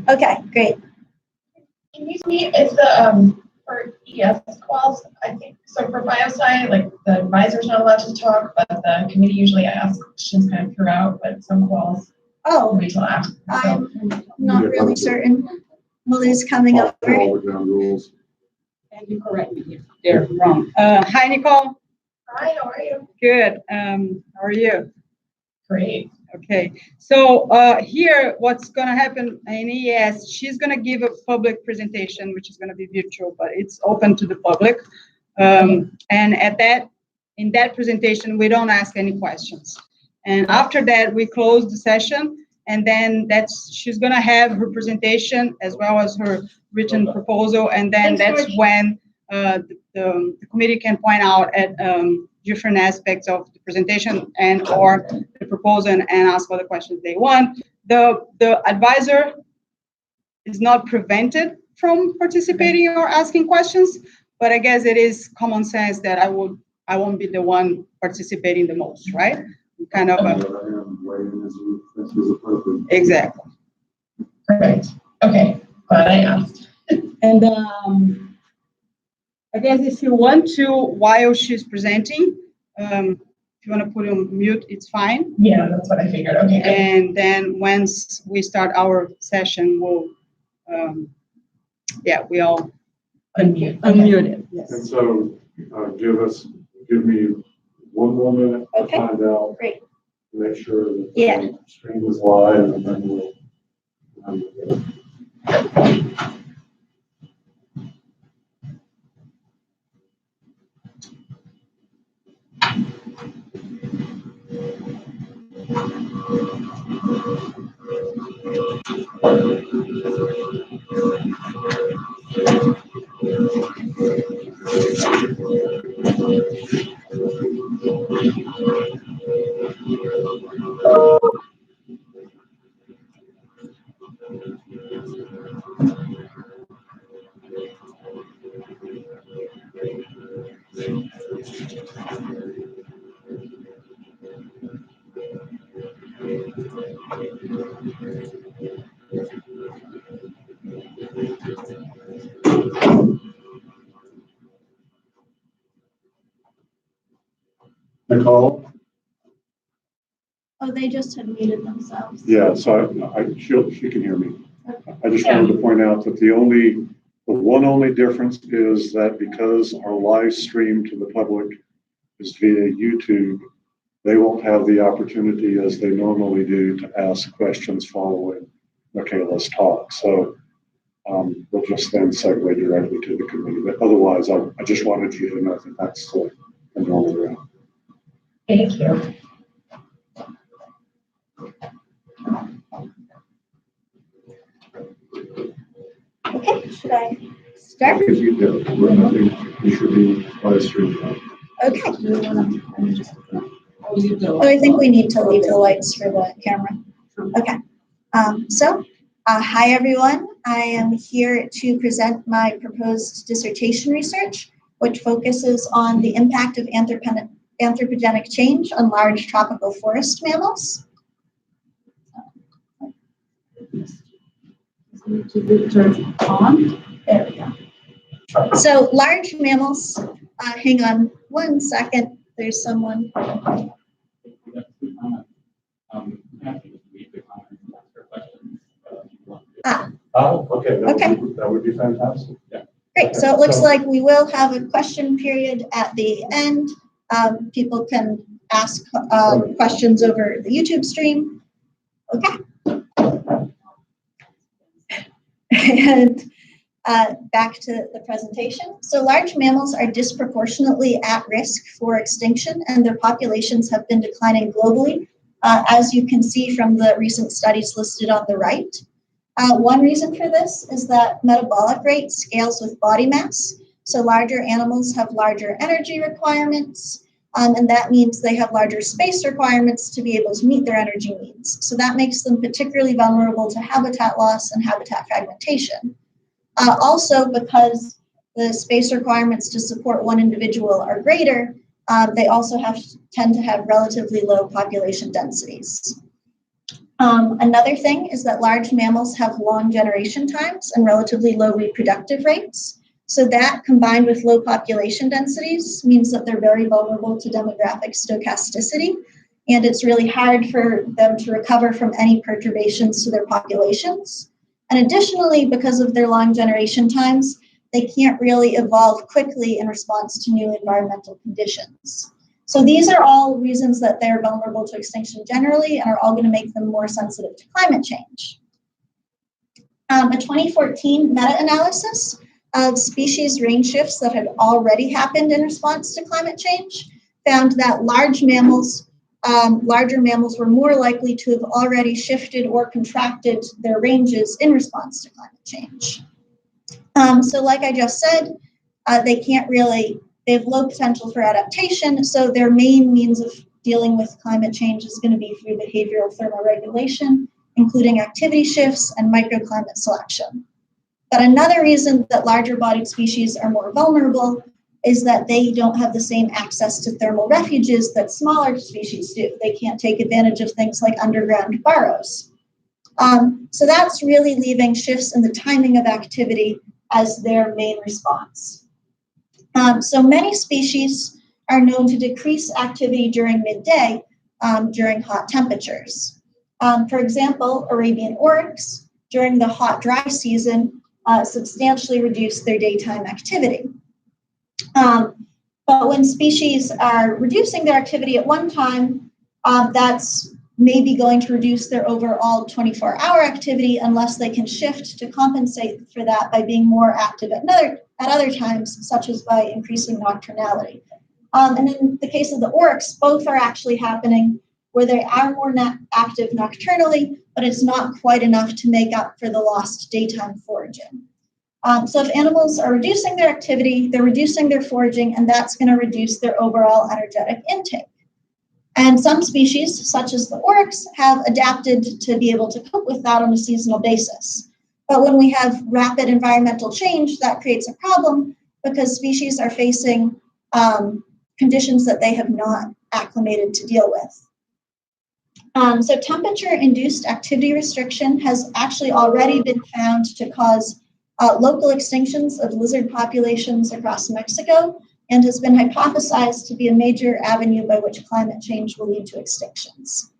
Okay, great. Can you see if the for ES quals, I think so for biosci, like the advisor's not allowed to talk, but the committee usually asks questions kind of throughout, but some quals wait till after. So. I'm not really certain. Malu's coming over. And you correct me if they're wrong. Hi, Nicole. Hi, how are you? Good. How are you? Great. Okay. So here, what's going to happen in ES, she's going to give a public presentation, which is going to be virtual, but it's open to the public. And in that presentation, we don't ask any questions. And after that, we close the session. And then she's going to have her presentation as well as her written proposal. And then that's when the committee can point out at different aspects of the presentation and or the proposal and ask all the questions they want. The advisor is not prevented from participating or asking questions, but I guess it is common sense that I won't be the one participating the most, right? Kind of exactly. Perfect. Okay, glad I asked. And I guess if you want to, while she's presenting, if you want to put on mute, it's fine. Yeah, that's what I figured. Okay. And then once we start our session, we'll, we all unmute it. Yes. And so, give me one more minute to find out. Great. Make sure that the stream is live, and then we'll. Nicole? Oh, they just had muted themselves. Yeah, so she can hear me. Okay. I just wanted to point out that the only difference is that because our live stream to the public is via YouTube, they won't have the opportunity as they normally do to ask questions following Michaela's talk. So we'll just then segue directly to the committee. But otherwise, I just wanted you to know that that's the normal route. Thank you. Okay, should I start? If you do, I think you should be live streaming. Okay. Oh, I think we need to leave the lights for the camera. Okay. Hi everyone. I am here to present my proposed dissertation research, which focuses on the impact of anthropogenic change on large tropical forest mammals. There we go. So large mammals, hang on one second, there's someone. Okay. That would be fantastic. Yeah. Great, so it looks like we will have a question period at the end. People can ask questions over the YouTube stream. Okay. And back to the presentation. So large mammals are disproportionately at risk for extinction, and their populations have been declining globally, as you can see from the recent studies listed on the right. One reason for this is that metabolic rate scales with body mass. So larger animals have larger energy requirements, and that means they have larger space requirements to be able to meet their energy needs. So that makes them particularly vulnerable to habitat loss and habitat fragmentation. Also, because the space requirements to support one individual are greater, they also tend to have relatively low population densities. Another thing is that large mammals have long generation times and relatively low reproductive rates. So that, combined with low population densities, means that they're very vulnerable to demographic stochasticity, and it's really hard for them to recover from any perturbations to their populations. And additionally, because of their long generation times, they can't really evolve quickly in response to new environmental conditions. So these are all reasons that they're vulnerable to extinction generally and are all going to make them more sensitive to climate change. A 2014 meta-analysis of species range shifts that had already happened in response to climate change found that larger mammals were more likely to have already shifted or contracted their ranges in response to climate change. So like I just said, they have low potential for adaptation, so their main means of dealing with climate change is going to be through behavioral thermoregulation, including activity shifts and microclimate selection. But another reason that larger bodied species are more vulnerable is that they don't have the same access to thermal refuges that smaller species do. They can't take advantage of things like underground burrows. So that's really leaving shifts in the timing of activity as their main response. So many species are known to decrease activity during midday during hot temperatures. For example, Arabian oryx, during the hot, dry season, substantially reduce their daytime activity. But when species are reducing their activity at one time, that's maybe going to reduce their overall 24-hour activity unless they can shift to compensate for that by being more active at other times, such as by increasing nocturnality. And in the case of the oryx, both are actually happening where they are more active nocturnally, but it's not quite enough to make up for the lost daytime foraging. So if animals are reducing their activity, they're reducing their foraging, and that's going to reduce their overall energetic intake. And some species, such as the oryx, have adapted to be able to cope with that on a seasonal basis. But when we have rapid environmental change, that creates a problem because species are facing conditions that they have not acclimated to deal with. So temperature-induced activity restriction has actually already been found to cause local extinctions of lizard populations across Mexico, and has been hypothesized to be a major avenue by which climate change will lead to extinctions.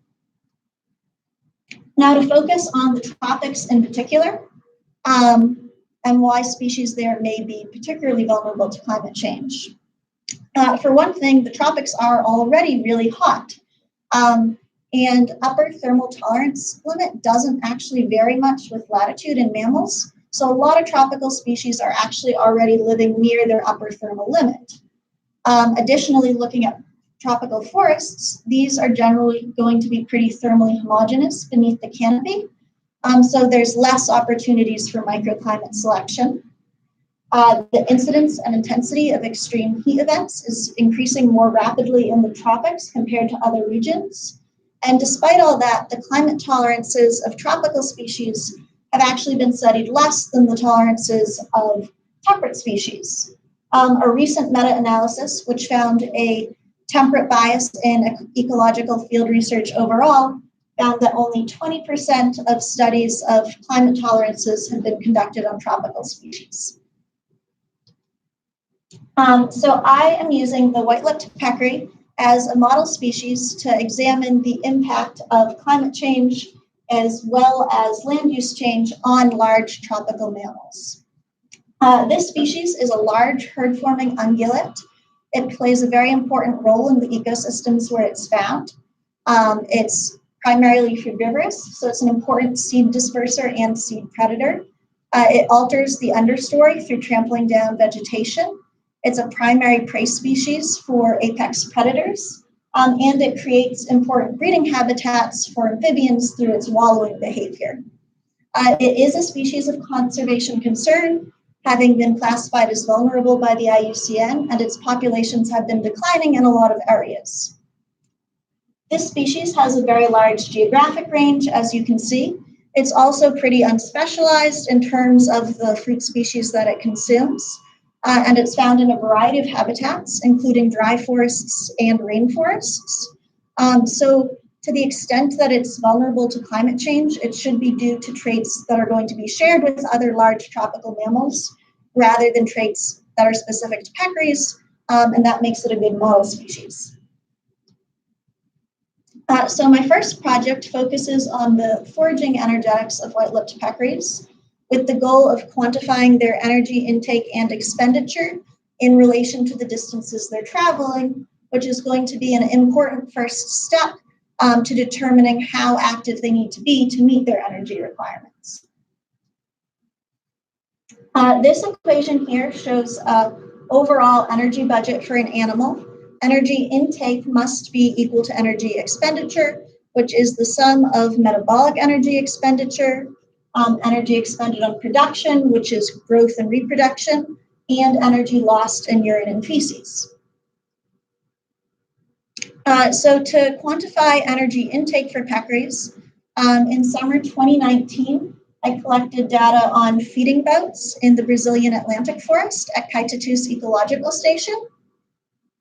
Now, to focus on the tropics in particular, and why species there may be particularly vulnerable to climate change. For one thing, the tropics are already really hot, and upper thermal tolerance limit doesn't actually vary much with latitude in mammals. So a lot of tropical species are actually already living near their upper thermal limit. Additionally, looking at tropical forests, these are generally going to be pretty thermally homogeneous beneath the canopy. So there's less opportunities for microclimate selection. The incidence and intensity of extreme heat events is increasing more rapidly in the tropics compared to other regions. And despite all that, the climate tolerances of tropical species have actually been studied less than the tolerances of temperate species. A recent meta-analysis, which found a temperate bias in ecological field research overall, found that only 20% of studies of climate tolerances have been conducted on tropical species. So I am using the white-lipped peccary as a model species to examine the impact of climate change as well as land use change on large tropical mammals. This species is a large herd-forming ungulate. It plays a very important role in the ecosystems where it's found. It's primarily frugivorous, so it's an important seed disperser and seed predator. It alters the understory through trampling down vegetation. It's a primary prey species for apex predators. And it creates important breeding habitats for amphibians through its wallowing behavior. It is a species of conservation concern, having been classified as vulnerable by the IUCN, and its populations have been declining in a lot of areas. This species has a very large geographic range, as you can see. It's also pretty unspecialized in terms of the fruit species that it consumes. And it's found in a variety of habitats, including dry forests and rainforests. So To the extent that it's vulnerable to climate change, it should be due to traits that are going to be shared with other large tropical mammals rather than traits that are specific to peccaries, and that makes it a good model species. So my first project focuses on the foraging energetics of white-lipped peccaries with the goal of quantifying their energy intake and expenditure in relation to the distances they're traveling, which is going to be an important first step to determining how active they need to be to meet their energy requirements. This equation here shows overall energy budget for an animal. Energy intake must be equal to energy expenditure, which is the sum of metabolic energy expenditure, energy expended on production, which is growth and reproduction, and energy lost in urine and feces. So to quantify energy intake for peccaries, in summer 2019, I collected data on feeding bouts in the Brazilian Atlantic forest at Qual2 Ecological Station.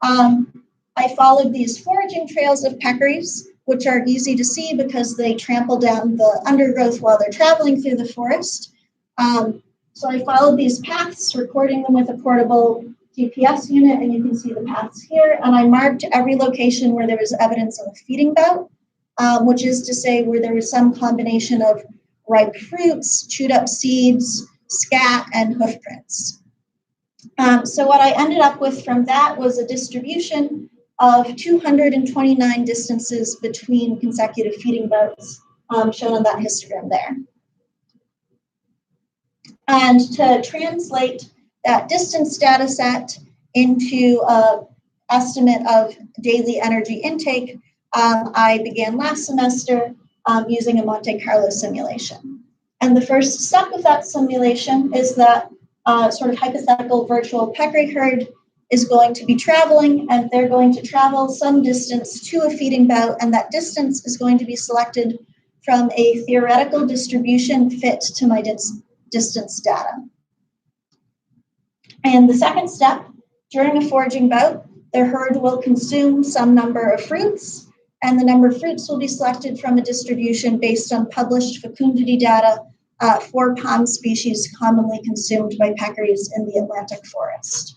I followed these foraging trails of peccaries, which are easy to see because they trample down the undergrowth while they're traveling through the forest. So I followed these paths, recording them with a portable GPS unit, and you can see the paths here. And I marked every location where there was evidence of a feeding bout, which is to say where there was some combination of ripe fruits, chewed up seeds, scat, and hoof prints. So what I ended up with from that was a distribution of 229 distances between consecutive feeding bouts, shown on that histogram there. And to translate that distance data set into an estimate of daily energy intake, I began last semester using a Monte Carlo simulation. And the first step of that simulation is that sort of hypothetical virtual peccary herd is going to be traveling, and they're going to travel some distance to a feeding bout, and that distance is going to be selected from a theoretical distribution fit to my distance data. And the second step, during a foraging bout, the herd will consume some number of fruits, and the number of fruits will be selected from a distribution based on published fecundity data for palm species commonly consumed by peccaries in the Atlantic forest.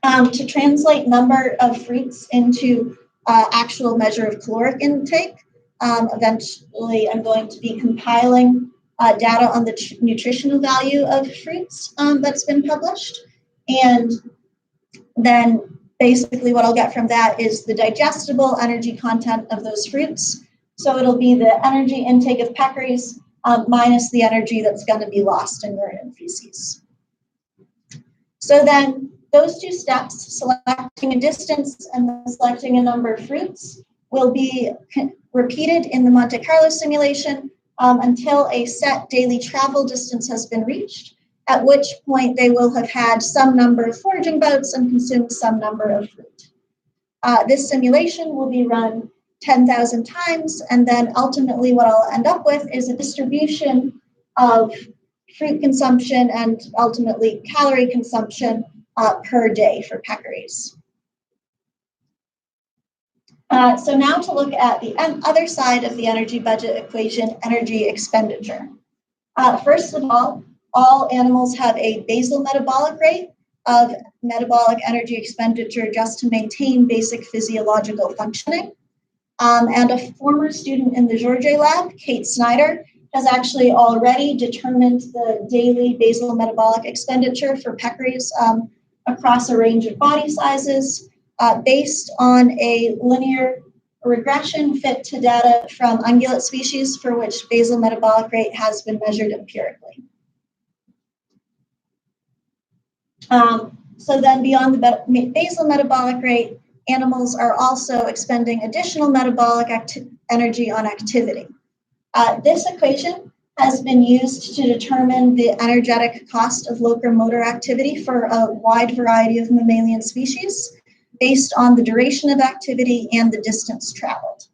To translate number of fruits into actual measure of caloric intake, eventually I'm going to be compiling data on the nutritional value of fruits that's been published. And then basically what I'll get from that is the digestible energy content of those fruits. So it'll be the energy intake of peccaries minus the energy that's going to be lost in urine and feces. So then those two steps, selecting a distance and then selecting a number of fruits, will be repeated in the Monte Carlo simulation until a set daily travel distance has been reached, at which point they will have had some number of foraging bouts and consumed some number of fruit. This simulation will be run 10,000 times, and then ultimately what I'll end up with is a distribution of fruit consumption and ultimately calorie consumption per day for peccaries. So now to look at the other side of the energy budget equation, energy expenditure. First of all animals have a basal metabolic rate of metabolic energy expenditure just to maintain basic physiological functioning. And a former student in the Georgia lab, Kate Snyder, has actually already determined the daily basal metabolic expenditure for peccaries across a range of body sizes based on a linear regression fit to data from ungulate species for which basal metabolic rate has been measured empirically. So then beyond the basal metabolic rate, animals are also expending additional metabolic energy on activity. This equation has been used to determine the energetic cost of locomotor activity for a wide variety of mammalian species based on the duration of activity and the distance traveled.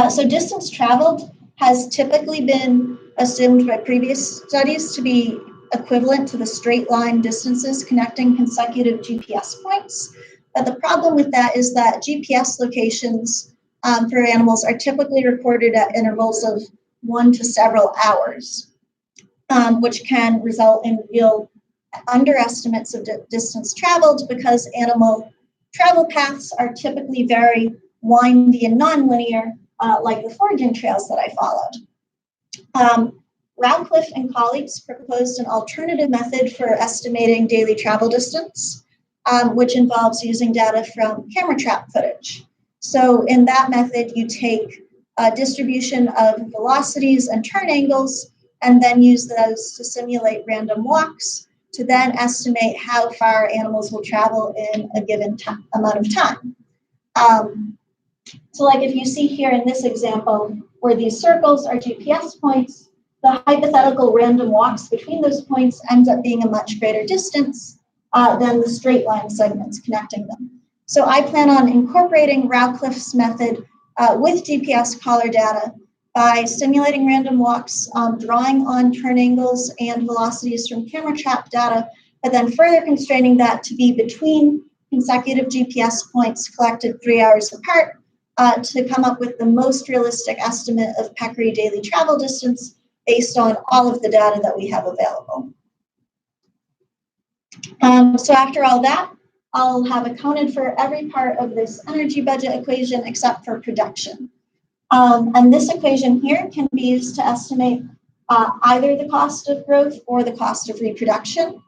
So distance traveled has typically been assumed by previous studies to be equivalent to the straight line distances connecting consecutive GPS points. But the problem with that is that GPS locations for animals are typically recorded at intervals of 1 to several hours, which can result in real underestimates of distance traveled because animal travel paths are typically very windy and nonlinear, like the foraging trails that I followed. Radcliffe and colleagues proposed an alternative method for estimating daily travel distance, which involves using data from camera trap footage. So in that method, you take a distribution of velocities and turn angles, and then use those to simulate random walks to then estimate how far animals will travel in a given amount of time. So like if you see here in this example, where these circles are GPS points, the hypothetical random walks between those points ends up being a much greater distance than the straight line segments connecting them. So I plan on incorporating Radcliffe's method with GPS collar data by simulating random walks, drawing on turn angles and velocities from camera trap data, but then further constraining that to be between consecutive GPS points collected 3 hours apart to come up with the most realistic estimate of peccary daily travel distance based on all of the data that we have available. So after all that, I'll have accounted for every part of this energy budget equation except for production. And this equation here can be used to estimate either the cost of growth or the cost of reproduction,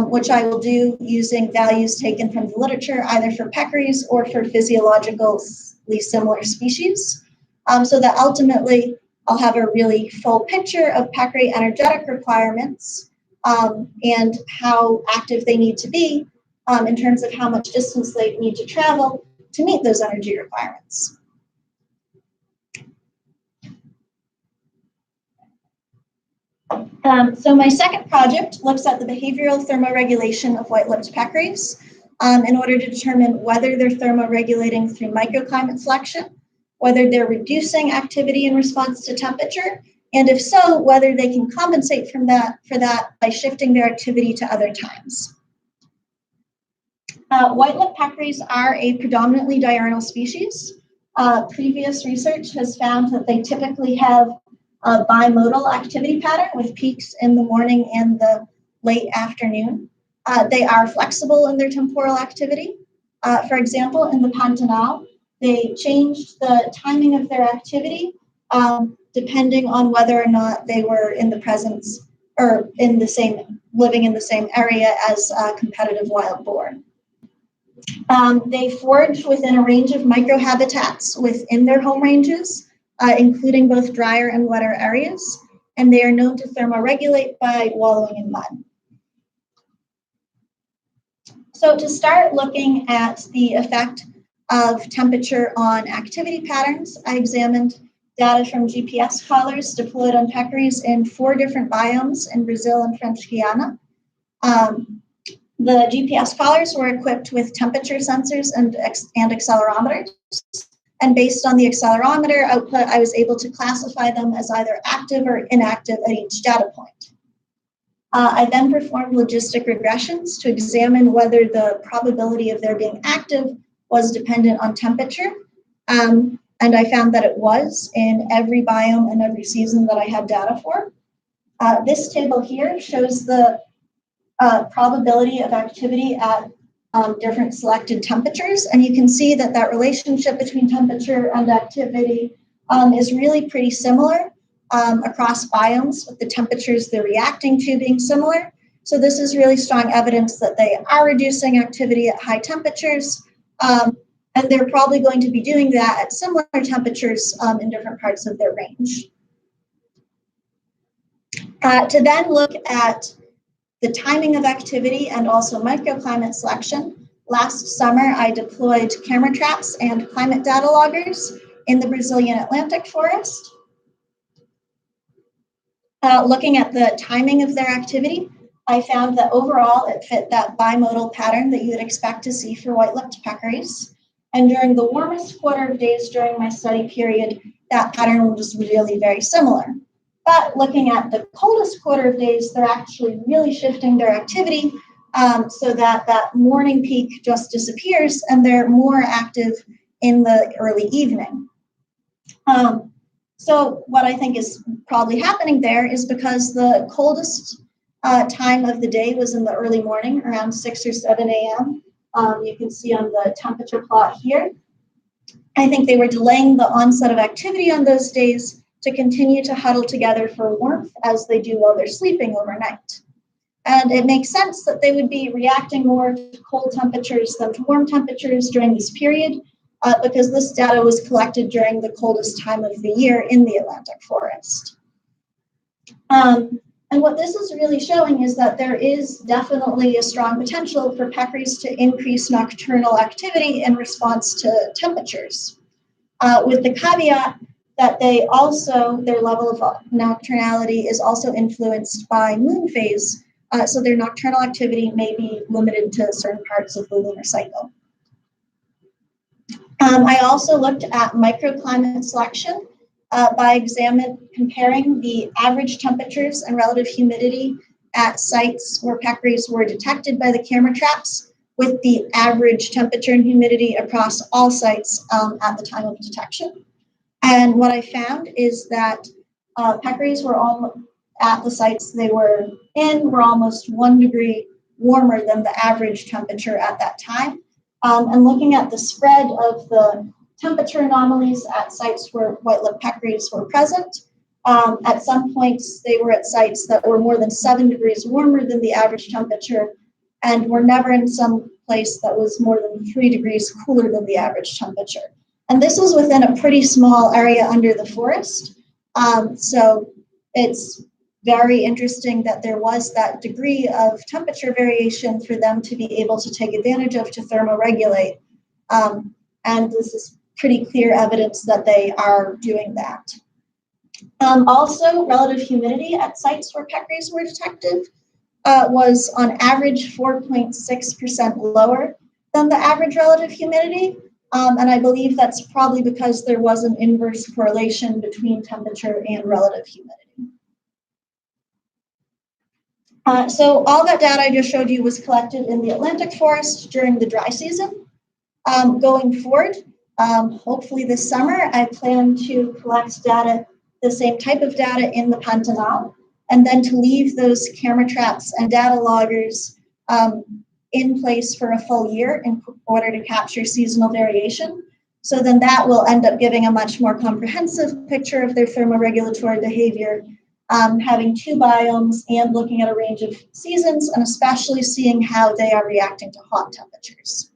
which I will do using values taken from the literature, either for peccaries or for physiologically similar species, so that ultimately I'll have a really full picture of peccary energetic requirements and how active they need to be in terms of how much distance they need to travel to meet those energy requirements. So my second project looks at the behavioral thermoregulation of white-lipped peccaries in order to determine whether they're thermoregulating through microclimate selection, whether they're reducing activity in response to temperature, and if so, whether they can compensate for that by shifting their activity to other times. White-lipped peccaries are a predominantly diurnal species. Previous research has found that they typically have a bimodal activity pattern with peaks in the morning and the late afternoon. They are flexible in their temporal activity. For example, in the Pantanal, they changed the timing of their activity depending on whether or not they were in the presence or living in the same area as competitive wild boar. They forage within a range of microhabitats within their home ranges, including both drier and wetter areas, and they are known to thermoregulate by wallowing in mud. So to start looking at the effect of temperature on activity patterns, I examined data from GPS collars deployed on peccaries in 4 different biomes in Brazil and French Guiana. The GPS collars were equipped with temperature sensors and accelerometers. And based on the accelerometer output, I was able to classify them as either active or inactive at each data point. I then performed logistic regressions to examine whether the probability of their being active was dependent on temperature. And I found that it was in every biome and every season that I had data for. This table here shows the probability of activity at different selected temperatures. And you can see that that relationship between temperature and activity is really pretty similar across biomes, with the temperatures they're reacting to being similar. So this is really strong evidence that they are reducing activity at high temperatures, and they're probably going to be doing that at similar temperatures in different parts of their range. To then look at the timing of activity and also microclimate selection, last summer I deployed camera traps and climate data loggers in the Brazilian Atlantic forest. Looking at the timing of their activity, I found that overall it fit that bimodal pattern that you would expect to see for white-lipped peccaries. And during the warmest quarter of days during my study period, that pattern was really very similar. But looking at the coldest quarter of days, they're actually really shifting their activity so that that morning peak just disappears and they're more active in the early evening. So what I think is probably happening there is because the coldest time of the day was in the early morning, around 6 or 7 a.m. You can see on the temperature plot here. I think they were delaying the onset of activity on those days to continue to huddle together for warmth as they do while they're sleeping overnight. And it makes sense that they would be reacting more to cold temperatures than to warm temperatures during this period, because this data was collected during the coldest time of the year in the Atlantic forest. And what this is really showing is that there is definitely a strong potential for peccaries to increase nocturnal activity in response to temperatures, with the caveat that they also, their level of nocturnality is also influenced by moon phase, so their nocturnal activity may be limited to certain parts of the lunar cycle. I also looked at microclimate selection by comparing the average temperatures and relative humidity at sites where peccaries were detected by the camera traps with the average temperature and humidity across all sites at the time of detection. And what I found is that peccaries were all at the sites they were in were almost 1 degree warmer than the average temperature at that time. And looking at the spread of the temperature anomalies at sites where white-lipped peccaries were present, at some points they were at sites that were more than 7 degrees warmer than the average temperature, and were never in some place that was more than 3 degrees cooler than the average temperature. And this was within a pretty small area under the forest. So it's very interesting that there was that degree of temperature variation for them to be able to take advantage of to thermoregulate. And this is pretty clear evidence that they are doing that. Also, relative humidity at sites where peccaries were detected was on average 4.6% lower than the average relative humidity. And I believe that's probably because there was an inverse correlation between temperature and relative humidity. So all that data I just showed you was collected in the Atlantic forest during the dry season. Going forward, hopefully this summer, I plan to collect data, the same type of data in the Pantanal, and then to leave those camera traps and data loggers in place for a full year in order to capture seasonal variation. So then that will end up giving a much more comprehensive picture of their thermoregulatory behavior, having 2 biomes and looking at a range of seasons, and especially seeing how they are reacting to hot temperatures.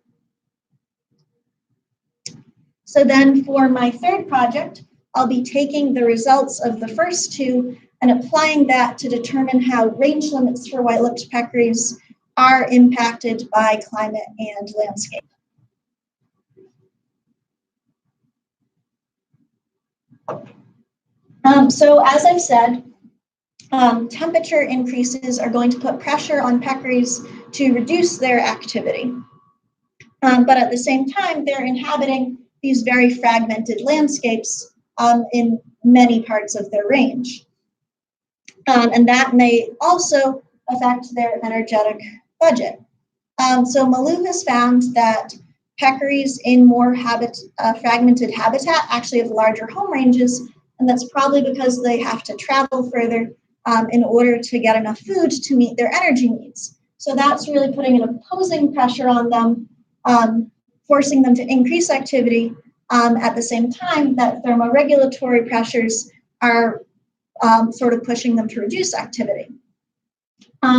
So then for my third project, I'll be taking the results of the first 2 and applying that to determine how range limits for white-lipped peccaries are impacted by climate and landscape. So as I've said, temperature increases are going to put pressure on peccaries to reduce their activity. But at the same time, they're inhabiting these very fragmented landscapes in many parts of their range. And that may also affect their energetic budget. So Malou has found that peccaries in more fragmented habitat actually have larger home ranges, and that's probably because they have to travel further in order to get enough food to meet their energy needs. So that's really putting an opposing pressure on them, forcing them to increase activity at the same time that thermoregulatory pressures are sort of pushing them to reduce activity.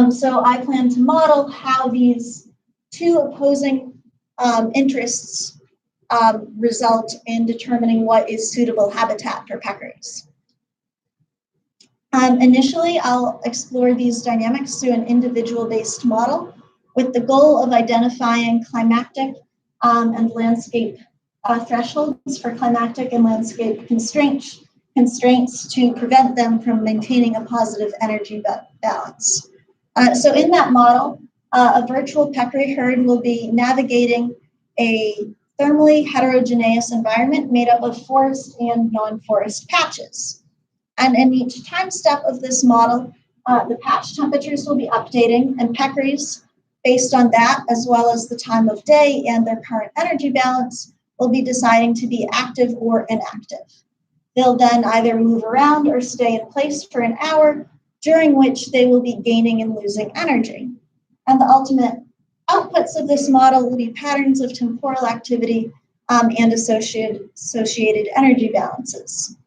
So I plan to model how these 2 opposing interests result in determining what is suitable habitat for peccaries. Initially, I'll explore these dynamics through an individual-based model with the goal of identifying climactic and landscape thresholds for climactic and landscape constraints to prevent them from maintaining a positive energy balance. So in that model, a virtual peccary herd will be navigating a thermally heterogeneous environment made up of forest and non-forest patches. And in each time step of this model, the patch temperatures will be updating, and peccaries based on that, as well as the time of day and their current energy balance, will be deciding to be active or inactive. They'll then either move around or stay in place for an hour, during which they will be gaining and losing energy. And the ultimate outputs of this model will be patterns of temporal activity and associated energy balances.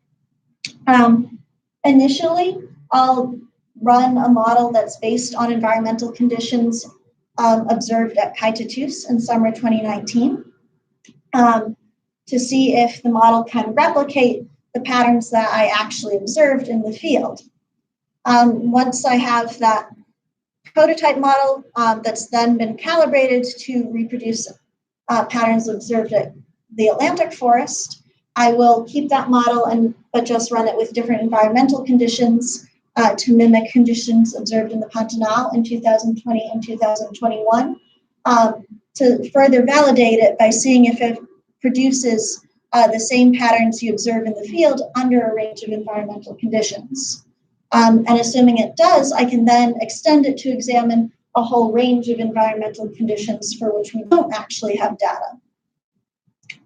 Initially, I'll run a model that's based on environmental conditions observed at qual2 in summer 2019 to see if the model can replicate the patterns that I actually observed in the field. Once I have that prototype model that's then been calibrated to reproduce patterns observed at the Atlantic forest, I will keep that model but just run it with different environmental conditions to mimic conditions observed in the Pantanal in 2020 and 2021 to further validate it by seeing if it produces the same patterns you observe in the field under a range of environmental conditions. And assuming it does, I can then extend it to examine a whole range of environmental conditions for which we don't actually have data.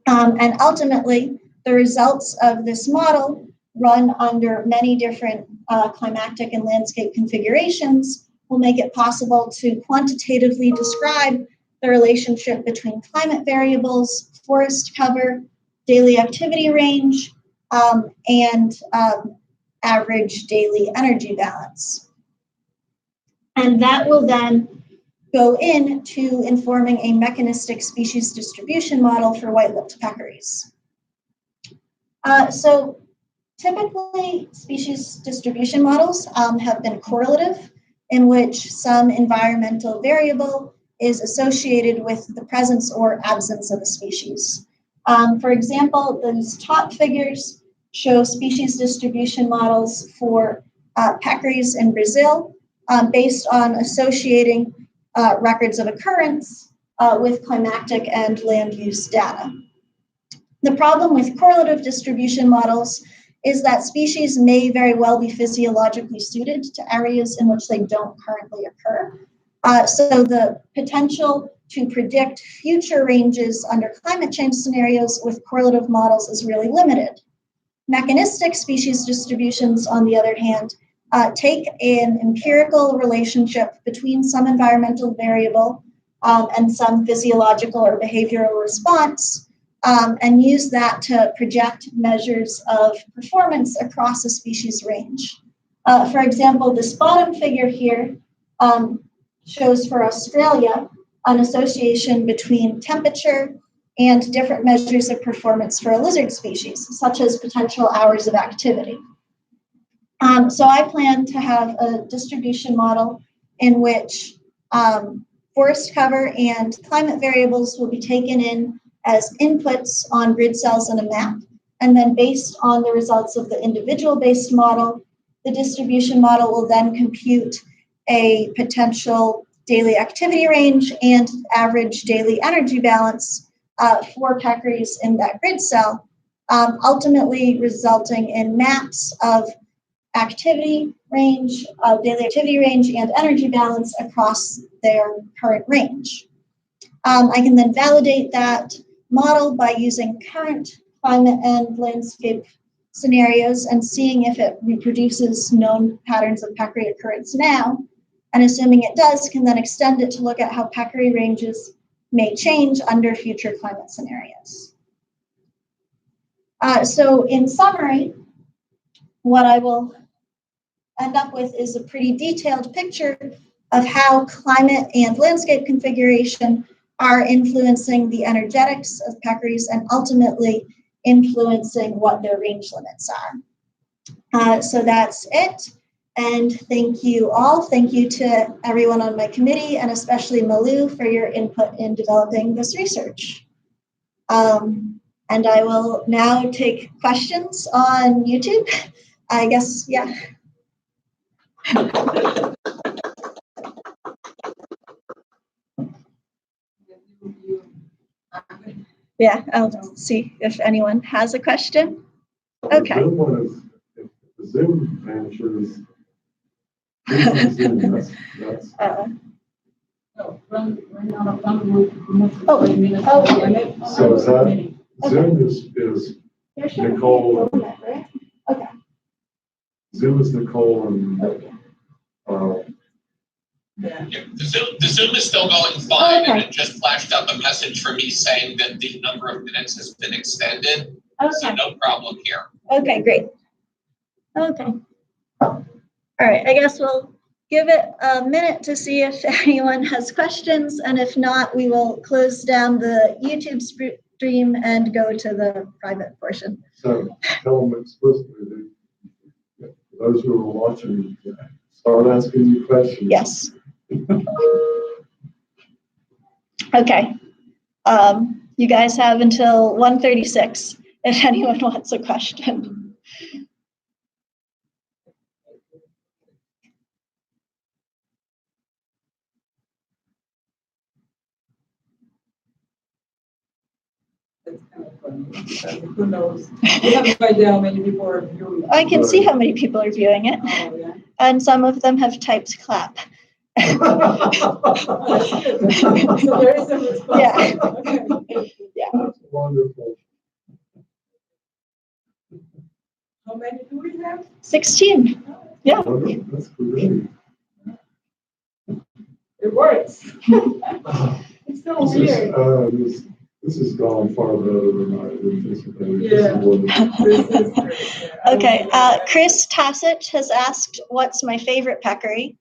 And ultimately, the results of this model run under many different climatic and landscape configurations will make it possible to quantitatively describe the relationship between climate variables, forest cover, daily activity range, and average daily energy balance. And that will then go into informing a mechanistic species distribution model for white-lipped peccaries. So typically, species distribution models have been correlative, in which some environmental variable is associated with the presence or absence of a species. For example, those top figures show species distribution models for peccaries in Brazil based on associating records of occurrence with climatic and land use data. The problem with correlative distribution models is that species may very well be physiologically suited to areas in which they don't currently occur. So the potential to predict future ranges under climate change scenarios with correlative models is really limited. Mechanistic species distributions, on the other hand, take an empirical relationship between some environmental variable and some physiological or behavioral response and use that to project measures of performance across a species range. For example, this bottom figure here shows for Australia an association between temperature and different measures of performance for a lizard species, such as potential hours of activity. So I plan to have a distribution model in which forest cover and climate variables will be taken in as inputs on grid cells in a map, and then based on the results of the individual-based model, the distribution model will then compute a potential daily activity range and average daily energy balance for peccaries in that grid cell, ultimately resulting in maps of activity range, daily activity range, and energy balance across their current range. I can then validate that model by using current climate and landscape scenarios and seeing if it reproduces known patterns of peccary occurrence now. And assuming it does, can then extend it to look at how peccary ranges may change under future climate scenarios. So in summary, what I will end up with is a pretty detailed picture of how climate and landscape configuration are influencing the energetics of peccaries and ultimately influencing what their range limits are. So that's it. And thank you all. Thank you to everyone on my committee and especially Malu for your input in developing this research. And I will now take questions on YouTube. I guess, yeah. Yeah, I'll see if anyone has a question. Okay. The Zoom one is, if the Zoom vanishes, that's So run out of time, we'll move to Oh, 20 minutes. oh. Limit. So is that, Zoom is Nicole, Okay. Zoom is Nicole and, Yeah. Yeah, the Zoom is still going fine, and Okay. it just flashed up a message for me saying that the number of minutes has been extended, so Okay. no problem here. Okay, great. Okay. All right, I guess we'll give it a minute to see if anyone has questions, and if not, we will close down the YouTube stream and go to the private portion. so tell them explicitly, that those who are watching, start asking you questions. Yes. Okay. You guys have until 1:36 if anyone wants a question. That's kind of funny. Because who knows? We have no idea how many people are viewing. I can see how many people are viewing it, Oh, yeah. and some of them have typed clap. So there is a response. Yeah. Okay. That's wonderful. How many do we have? 16. Yeah. Wonderful. That's great. It works. It's so weird. This has gone far better than I anticipated. This is Yeah. wonderful. This is great. Yeah. Okay. Chris Tassett has asked, "What's my favorite peccary?"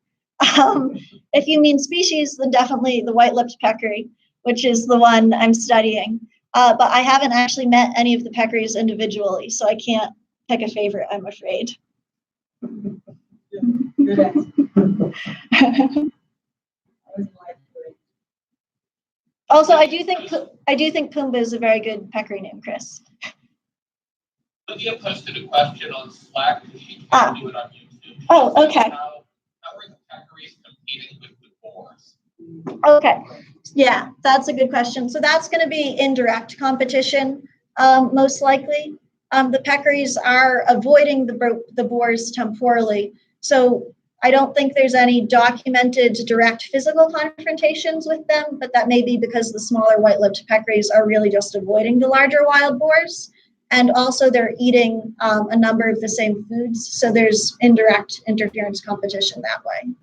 If you mean species, then definitely the white-lipped peccary, which is the one I'm studying. But I haven't actually met any of the peccaries individually, so I can't pick a favorite, I'm afraid. Yeah. Good answer. I was like, great. Also, I do think Pumbaa is a very good peccary name, Chris. Lydia posted a question on Slack, because she Ah. can't do it on YouTube. Oh, She said, okay. How are the peccaries competing with the boars? Okay, yeah, that's a good question. So that's going to be indirect competition, most likely. The peccaries are avoiding the boars temporally. So I don't think there's any documented direct physical confrontations with them, but that may be because the smaller white-lipped peccaries are really just avoiding the larger wild boars. And also they're eating a number of the same foods. So there's indirect interference competition that way.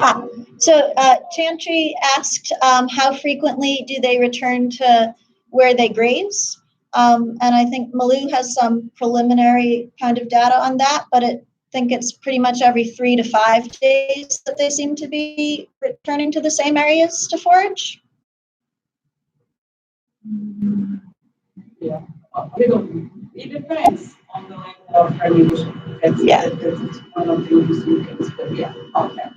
Ah. So Chantry asked, how frequently do they return to where they graze? And I think Malou has some preliminary kind of data on that, but I think it's pretty much every 3 to 5 days that they seem to be returning to the same areas to forage. Yeah. It depends on the length of radiation. Yeah. That's one of the indications, but yeah. Okay.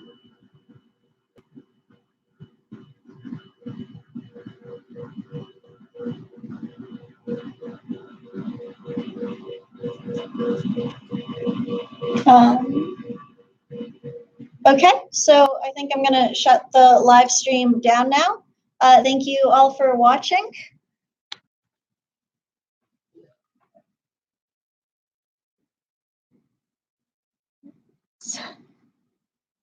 Okay, so I think I'm going to shut the live stream down now. Thank you all for watching.